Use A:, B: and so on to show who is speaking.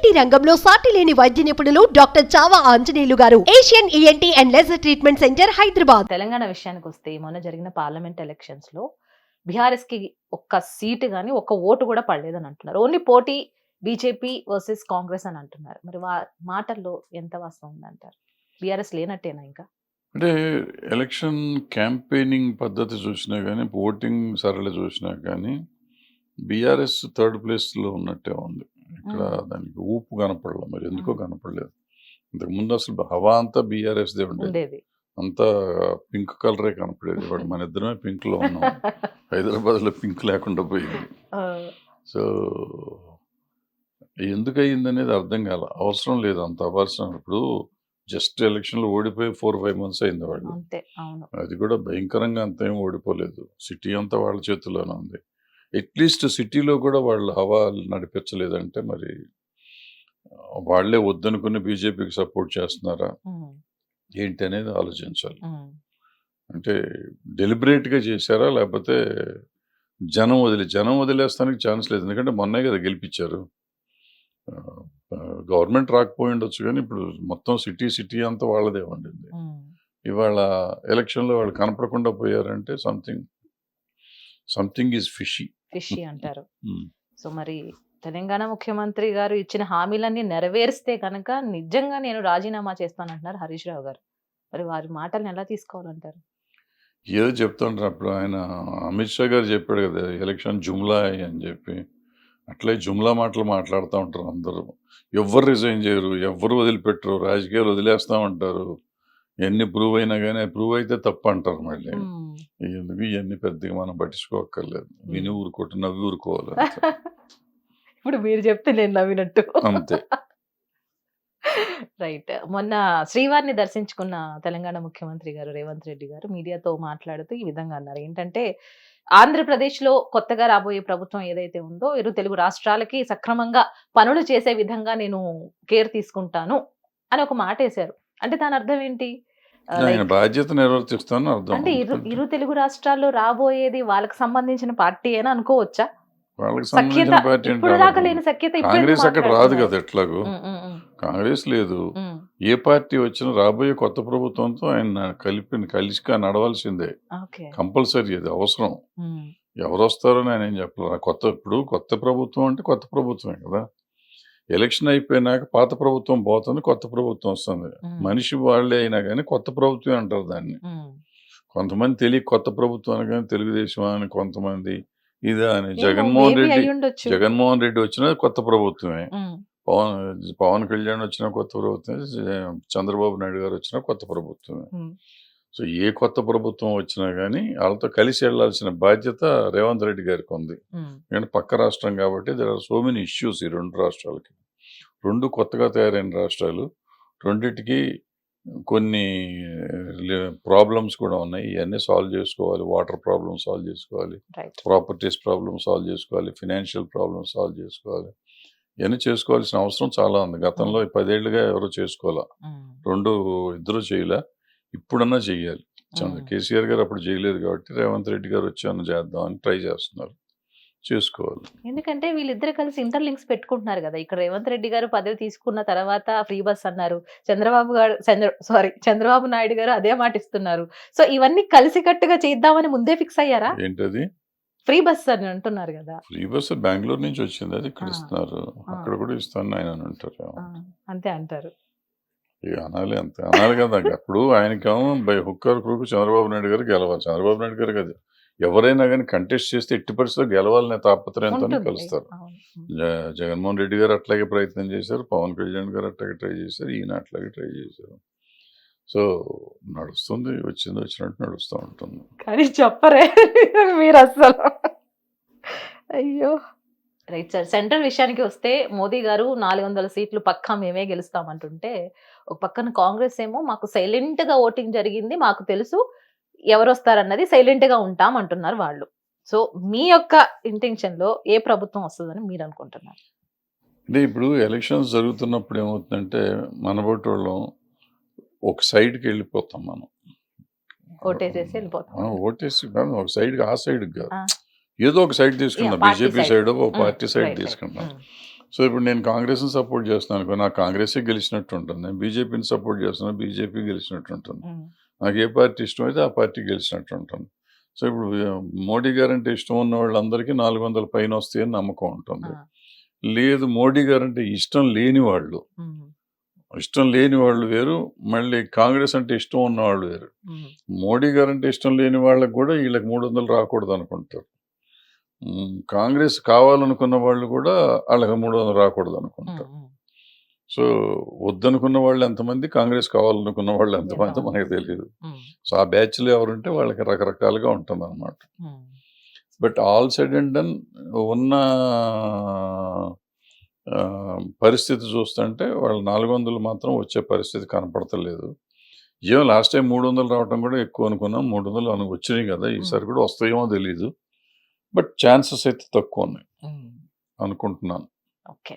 A: ENT రంగంలో సాటి లేని వైద్య నిపుణులు డాక్టర్ చావా ఆంజనేయులు గారు, Asian ENT and laser treatment centre, Hyderabad.
B: Telangana విషయానికి వస్తే మొన్న జరిగిన పార్లమెంట్ ఎలక్షన్స్ లో బీఆర్ఎస్ కి ఒక్క సీటు గానీ ఒక్క ఓటు కూడా పడలేదని అంటున్నారు. ఓన్లీ పోటీ బీజేపీ వర్సెస్ కాంగ్రెస్ అని అంటున్నారు. మరి మాటల్లో ఎంత వాస్తవం ఉందంటారు? బీఆర్ఎస్ లేనట్టేనా ఇంకా?
C: అంటే ఎలక్షన్ క్యాంపెయినింగ్ పద్ధతి చూసినా కానీ, ఓటింగ్ సరళి చూసినా కానీ బీఆర్ఎస్ థర్డ్ ప్లేస్లో ఉన్నట్టే ఉంది. ఇక్కడ దానికి ఊపు కనపడలేదు, మరి ఎందుకో కనపడలేదు. ఇంతకుముందు అసలు హవా అంతా బీఆర్ఎస్దే ఉండేది, అంతా పింక్ కలరే కనపడేది. ఇప్పుడు మన ఇద్దరమే పింక్లో ఉన్నాం. హైదరాబాద్లో పింక్ లేకుండా పోయింది. సో ఎందుకు అయ్యింది అనేది అర్థం కాల. అవసరం లేదు అంత అవ్వాల్సిన. ఇప్పుడు జస్ట్ ఎలక్షన్లో ఓడిపోయి 4-5 months అయింది వాళ్ళు. అది కూడా భయంకరంగా అంతేం ఓడిపోలేదు. సిటీ అంతా వాళ్ళ చేతుల్లోనే ఉంది. అట్లీస్ట్ సిటీలో కూడా వాళ్ళు హవా నడిపించలేదంటే మరి వాళ్ళే వద్దనుకుని బీజేపీకి సపోర్ట్ చేస్తున్నారా ఏంటి అనేది ఆలోచించాలి. అంటే డెలిబరేట్గా చేశారా, లేకపోతే జనం వదిలేస్తానికి ఛాన్స్ లేదు. ఎందుకంటే మొన్నే కదా గెలిపించారు. గవర్నమెంట్ రాకపోయి ఉండొచ్చు, కానీ ఇప్పుడు మొత్తం సిటీ అంతా వాళ్ళదే ఉండింది. ఇవాళ ఎలక్షన్లో వాళ్ళు కనపడకుండా పోయారంటే సంథింగ్ ఈజ్ ఫిషీ
B: అంటారు. సో మరి తెలంగాణ ముఖ్యమంత్రి గారు ఇచ్చిన హామీలన్నీ నెరవేరిస్తే కనుక నిజంగా నేను రాజీనామా చేస్తానంటున్నారు హరీష్ రావు గారు. మరి వారి మాటలను ఎలా తీసుకోవాలంటారు?
C: ఏదో చెప్తుంటారు. అప్పుడు ఆయన అమిత్ షా గారు చెప్పాడు కదా, ఎలక్షన్ జుమ్లా అని చెప్పి. అట్లే జుమ్లా మాటలు మాట్లాడుతూ ఉంటారు అందరూ. ఎవ్వరు రిజైన్ చేయరు, ఎవ్వరు వదిలిపెట్టరు, రాజకీయాలు వదిలేస్తూ ఉంటారు. ఎన్ని ప్రూవ్ అయినా కానీ ప్రూవ్ అయితే తప్పు అంటారు. మళ్ళీ ఎందుకు ఇవన్నీ పెద్దగా మనం పట్టించుకోక్కర్లేదు. విని ఊరుకోవటం, నవ్వి ఊరుకోవాలి.
B: ఇప్పుడు మీరు చెప్తే నేను నవ్వినట్టు
C: అంతే.
B: రైట్. మొన్న శ్రీవారిని దర్శించుకున్న తెలంగాణ ముఖ్యమంత్రి గారు రేవంత్ రెడ్డి గారు మీడియాతో మాట్లాడుతూ ఈ విధంగా అన్నారు. ఏంటంటే ఆంధ్రప్రదేశ్ లో కొత్తగా రాబోయే ప్రభుత్వం ఏదైతే ఉందో ఇరు తెలుగు రాష్ట్రాలకి సక్రమంగా పనులు చేసే విధంగా నేను కేర్ తీసుకుంటాను అని ఒక మాట వేశారు. అంటే దాని అర్థం ఏంటి?
C: బాధ్యత నిర్వర్తిస్తాను అర్థం.
B: అంటే ఇరు తెలుగు రాష్ట్రాల్లో రాబోయేది వాళ్ళకి సంబంధించిన పార్టీ అయినా అనుకోవచ్చా?
C: వాళ్ళకి సంబంధించిన పార్టీ కాంగ్రెస్ అక్కడ రాదు కదా. ఎట్లాగో కాంగ్రెస్ లేదు. ఏ పార్టీ వచ్చినా రాబోయే కొత్త ప్రభుత్వంతో ఆయన కలిసి నడవాల్సిందే, కంపల్సరీ. అది అవసరం. ఎవరు వస్తారో నేను ఏం చెప్పలేదు. కొత్త ప్రభుత్వం అంటే కొత్త ప్రభుత్వమే కదా. ఎలక్షన్ అయిపోయినాక పాత ప్రభుత్వం పోతుంది, కొత్త ప్రభుత్వం వస్తుంది. మనిషి వాళ్ళే అయినా కానీ కొత్త ప్రభుత్వం అంటారు దాన్ని. కొంతమంది తెలియ కొత్త ప్రభుత్వం అనగానే తెలుగుదేశం అని, కొంతమంది ఇదే అని. జగన్మోహన్ రెడ్డి వచ్చినా కొత్త ప్రభుత్వమే, పవన్ కళ్యాణ్ వచ్చిన కొత్త ప్రభుత్వమే, చంద్రబాబు నాయుడు గారు వచ్చిన కొత్త ప్రభుత్వమే. సో ఏ కొత్త ప్రభుత్వం వచ్చినా కానీ వాళ్ళతో కలిసి వెళ్లాల్సిన బాధ్యత రేవంత్ రెడ్డి గారికి ఉంది. ఎందుకంటే పక్క రాష్ట్రం కాబట్టి there are so many issues ఈ రెండు రాష్ట్రాలకి. రెండు కొత్తగా తయారైన రాష్ట్రాలు, రెండిటికి కొన్ని ప్రాబ్లమ్స్ కూడా ఉన్నాయి. ఇవన్నీ సాల్వ్ చేసుకోవాలి. వాటర్ ప్రాబ్లమ్ సాల్వ్ చేసుకోవాలి, ప్రాపర్టీస్ ప్రాబ్లమ్ సాల్వ్ చేసుకోవాలి, ఫినాన్షియల్ ప్రాబ్లమ్ సాల్వ్ చేసుకోవాలి. ఇవన్నీ చేసుకోవాల్సిన అవసరం చాలా ఉంది. గతంలో 10 ఏళ్లుగా ఎవరు చేసుకోవాలా, ఇద్దరు చేయలే. ఇప్పుడన్నా చెయ్యాలి. కేసీఆర్ గారు అప్పుడు చేయలేదు కాబట్టి రేవంత్ రెడ్డి గారు వచ్చి అన్న చేద్దామని ట్రై చేస్తున్నారు. చేసుకోవాలి.
B: ఎందుకంటే వీళ్ళిద్దరు కలిసి ఇంటర్లింక్స్ పెట్టుకుంటున్నారు కదా. ఇక్కడ రేవంత్ రెడ్డి గారు పదవి తీసుకున్న తర్వాత ఫ్రీ బస్ అన్నారు. చంద్రబాబు నాయుడు గారు అదే మాట ఇస్తున్నారు. సో ఇవన్నీ కలిసికట్టుగా చేద్దామని ముందే ఫిక్స్ అయ్యారా?
C: ఏంటది
B: ఫ్రీ బస్ అని అంటున్నారు కదా.
C: ఫ్రీ బస్ బెంగళూరు నుంచి వచ్చింది, అది ఇక్కడ ఇస్తున్నారు. అక్కడ కూడా ఇస్తాను ఆయన అంటారు.
B: అంతే అంటారు.
C: అనాలి, అంతే అనాలి కదా. అప్పుడు ఆయనకేమో బై హుక్కర్ క్రూకు చంద్రబాబు నాయుడు గారు గెలవాలి. చంద్రబాబు నాయుడు గారు కదా, ఎవరైనా కానీ కంటెస్ట్ చేస్తే ఎట్టి పరిస్థితిలో గెలవాలనే తాపత్రయంతో కలుస్తారు. జగన్మోహన్ రెడ్డి గారు అట్లాగే ప్రయత్నం చేశారు, పవన్ కళ్యాణ్ గారు అట్లాగే ట్రై చేశారు, ఈయన అట్లాగే ట్రై చేశారు. సో నడుస్తుంది, వచ్చినట్టు నడుస్తూ ఉంటుంది.
B: కానీ చెప్పరే మీరు అసలు. అయ్యో. Right sir. సెంట్రల్ విషయానికి వస్తే మోదీ గారు 400 సీట్లు పక్కా మేమే గెలుస్తామంటుంటే, ఒక పక్కన కాంగ్రెస్ ఏమో మాకు సైలెంట్ గా ఓటింగ్ జరిగింది, మాకు తెలుసు ఎవరు వస్తారన్నది, సైలెంట్ గా ఉంటాం అంటున్నారు వాళ్ళు. సో మీ యొక్క ఇంటెన్షన్ లో ఏ ప్రభుత్వం వస్తుందని మీరు అనుకుంటున్నారు?
C: అంటే ఇప్పుడు ఎలక్షన్స్ జరుగుతున్నప్పుడు ఏమవుతుందంటే మనబోటి వాళ్ళం ఒక సైడ్కి వెళ్ళిపోతాం. మనం
B: ఓటేసేసి వెళ్ళిపోతాం.
C: ఓటేసి కాదు, ఒక సైడ్కి, ఆ సైడ్కి కాదు, ఏదో ఒక సైడ్ తీసుకుంటాం. బీజేపీ సైడ్, ఒక పార్టీ సైడ్ తీసుకుంటాం. సో ఇప్పుడు నేను కాంగ్రెస్ని సపోర్ట్ చేస్తున్నాను అనుకో, నాకు కాంగ్రెసే గెలిచినట్టు ఉంటుంది. నేను బీజేపీని సపోర్ట్ చేస్తున్నాను, బీజేపీ గెలిచినట్టు ఉంటుంది. నాకు ఏ పార్టీ ఇష్టమైతే ఆ పార్టీ గెలిచినట్టు ఉంటుంది. సో ఇప్పుడు మోడీ గారంటే ఇష్టం ఉన్న వాళ్ళందరికీ 400 పైన వస్తాయని నమ్మకం ఉంటుంది. లేదు మోడీ గారంటే ఇష్టం లేని వాళ్ళు వేరు, మళ్ళీ కాంగ్రెస్ అంటే ఇష్టం ఉన్న వాళ్ళు వేరు. మోడీ గారంటే ఇష్టం లేని వాళ్ళకి కూడా వీళ్ళకి 300 రాకూడదు అనుకుంటారు. కాంగ్రెస్ కావాలనుకున్న వాళ్ళు కూడా వాళ్ళకి 300 రాకూడదు అనుకుంటారు. సో వద్దనుకున్న వాళ్ళు ఎంతమంది, కాంగ్రెస్ కావాలనుకున్న వాళ్ళు ఎంతమంది మనకు తెలియదు. సో ఆ బ్యాచ్లో ఎవరుంటే వాళ్ళకి రకరకాలుగా ఉంటుంది అనమాట. But all said and done ఉన్న పరిస్థితి చూస్తుంటే వాళ్ళు 400 మాత్రం వచ్చే పరిస్థితి కనపడతలేదు. ఏమో లాస్ట్ టైం 300 రావటం కూడా ఎక్కువ అనుకున్నాం. 300 వచ్చినాయి కదా, ఈసారి కూడా వస్తాయేమో తెలీదు. బట్ ఛాన్సెస్ అయితే తక్కువ ఉన్నాయి అనుకుంటున్నాను.
B: ఓకే.